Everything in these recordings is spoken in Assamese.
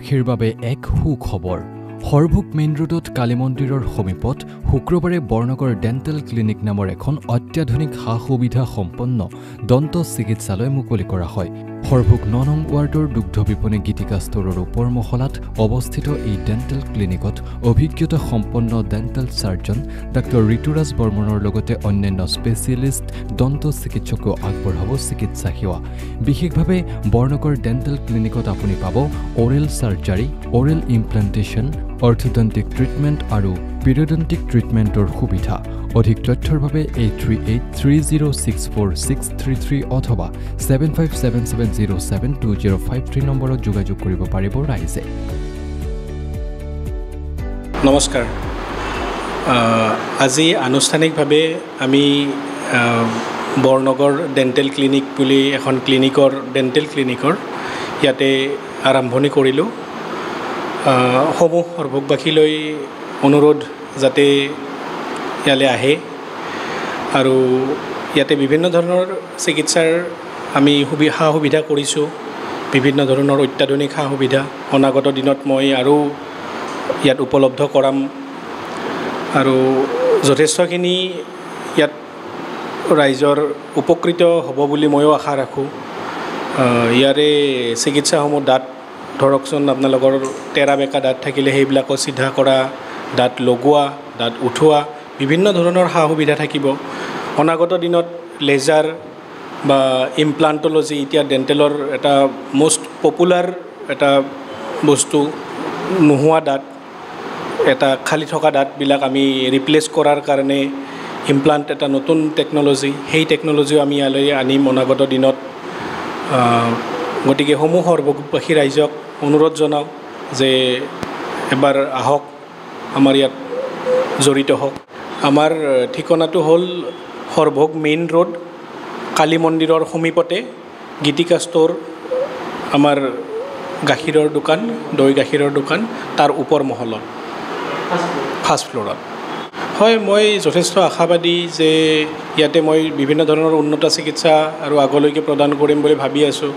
হৰভোগবাসীৰ বাবে এক সুখবৰ। হৰভোগ মেইন ৰোডত কালী মন্দিৰৰ সমীপত শুক্ৰবাৰে বৰনগৰ ডেণ্টেল ক্লিনিক নামৰ এখন অত্যাধুনিক সা-সুবিধা সম্পন্ন দন্ত চিকিৎসালয় মুকলি কৰা হয়। হৰভোগ ৯ নং ৱাৰ্ডৰ দুগ্ধ বিপণী গীতিকা ষ্টৰৰ ওপৰ মহলাত অৱস্থিত এই ডেণ্টেল ক্লিনিকত অভিজ্ঞতা সম্পন্ন ডেণ্টেল চাৰ্জন ডাক্তৰ ঋতুৰাজ বৰ্মনৰ লগতে অন্যান্য স্পেচিয়েলিষ্ট দন্ত চিকিৎসকো আগবঢ়াব চিকিৎসা সেৱা। বিশেষভাৱে বৰনগৰ ডেণ্টেল ক্লিনিকত আপুনি পাব অৰেল চাৰ্জাৰী, অৰেল ইমপ্লান্টেশ্যন, অৰ্থোডন্টিক ট্ৰিটমেণ্ট আৰু পিৰিয়ডন্টিক ট্ৰিটমেণ্টৰ সুবিধা। অধিক তথ্যৰ বাবে 8383064633 অথবা 7577072053 নম্বৰত যোগাযোগ কৰিব পাৰিব ৰাইজে। নমস্কাৰ। আজি আনুষ্ঠানিকভাৱে আমি বৰনগৰ ডেণ্টেল ক্লিনিক বুলি এখন ডেণ্টেল ক্লিনিকৰ ইয়াতে আৰম্ভণি কৰিলোঁ। সমূহ হৰভোগবাসীলৈ অনুৰোধ যাতে ইয়ালৈ আহে আৰু ইয়াতে বিভিন্ন ধৰণৰ চিকিৎসাৰ আমি সা সুবিধা কৰিছোঁ। বিভিন্ন ধৰণৰ অত্যাধুনিক সা সুবিধা অনাগত দিনত মই আৰু ইয়াত উপলব্ধ কৰাম আৰু যথেষ্টখিনি ইয়াত ৰাইজৰ উপকৃত হ'ব বুলি ময়ো আশা ৰাখোঁ। ইয়াৰে চিকিৎসাসমূহ দাঁত ধৰকচোন আপোনালোকৰ তেৰা বেকা দাঁত থাকিলে সেইবিলাকো চিধা কৰা, দাঁত লগোৱা, দাঁত উঠোৱা, বিভিন্ন ধৰণৰ সা সুবিধা থাকিব। অনাগত দিনত লেজাৰ বা ইমপ্লাণ্টলজি এতিয়া ডেণ্টেলৰ এটা মষ্ট পপুলাৰ এটা বস্তু। নোহোৱা দাঁত, এটা খালী থকা দাঁতবিলাক আমি ৰিপ্লেচ কৰাৰ কাৰণে ইমপ্লাণ্ট এটা নতুন টেকন'লজি, সেই টেকন'লজিও আমি ইয়ালৈ আনিম অনাগত দিনত। গতিকে সমূহ হৰভোগবাসী ৰাইজক অনুৰোধ জনাওঁ যে এবাৰ আহক, আমাৰ ইয়াত জড়িত হওক। আমাৰ ঠিকনাটো হ'ল হৰভোগ মেইন ৰোড, কালী মন্দিৰৰ সমীপতে গীতিকা ষ্ট'ৰ, আমাৰ গাখীৰৰ দোকান, দৈ গাখীৰৰ দোকান, তাৰ ওপৰ মহলত ফাৰ্ষ্ট ফ্ল'ৰত। হয়, মই যথেষ্ট আশাবাদী যে ইয়াতে মই বিভিন্ন ধৰণৰ উন্নত চিকিৎসা আৰু আগলৈকে প্ৰদান কৰিম বুলি ভাবি আছোঁ।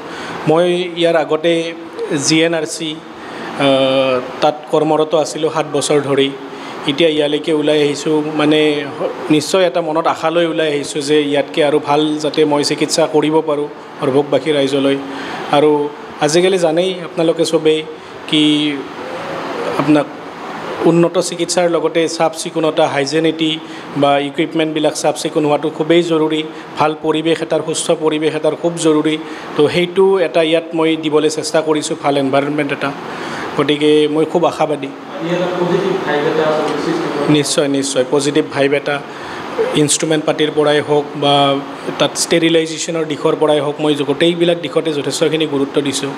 মই ইয়াৰ আগতে GNRC তাত কৰ্মৰত আছিলোঁ 7 বছৰ ধৰি। এতিয়া ইয়ালৈকে ওলাই আহিছোঁ, মানে নিশ্চয় এটা মনত আশা লৈ ওলাই আহিছোঁ যে ইয়াতকৈ আৰু ভাল যাতে মই চিকিৎসা কৰিব পাৰোঁ হৰভোগবাসী ৰাইজলৈ। আৰু আজিকালি জানেই আপোনালোকে চবেই কি আপোনাক উন্নত চিকিৎসাৰ লগতে চাফ চিকুণতা, হাইজেনিটি বা ইকুইপমেণ্টবিলাক চাফ চিকুণ হোৱাটো খুবেই জৰুৰী। ভাল পৰিৱেশ এটাৰ, সুস্থ পৰিৱেশ এটাৰ খুব জৰুৰী। তো সেইটো এটা ইয়াত মই দিবলৈ চেষ্টা কৰিছোঁ, ভাল এনভাইৰনমেণ্ট এটা। গতিকে মই খুব আশাবাদী। নিশ্চয় নিশ্চয় পজিটিভ ভাইব এটা, ইনষ্ট্ৰুমেণ্ট পাতিৰ পৰাই হওক বা তাত ষ্টেৰিলাইজেশ্যনৰ দিশৰ পৰাই হওক, মই গোটেইবিলাক দিশতে যথেষ্টখিনি গুৰুত্ব দিছোঁ।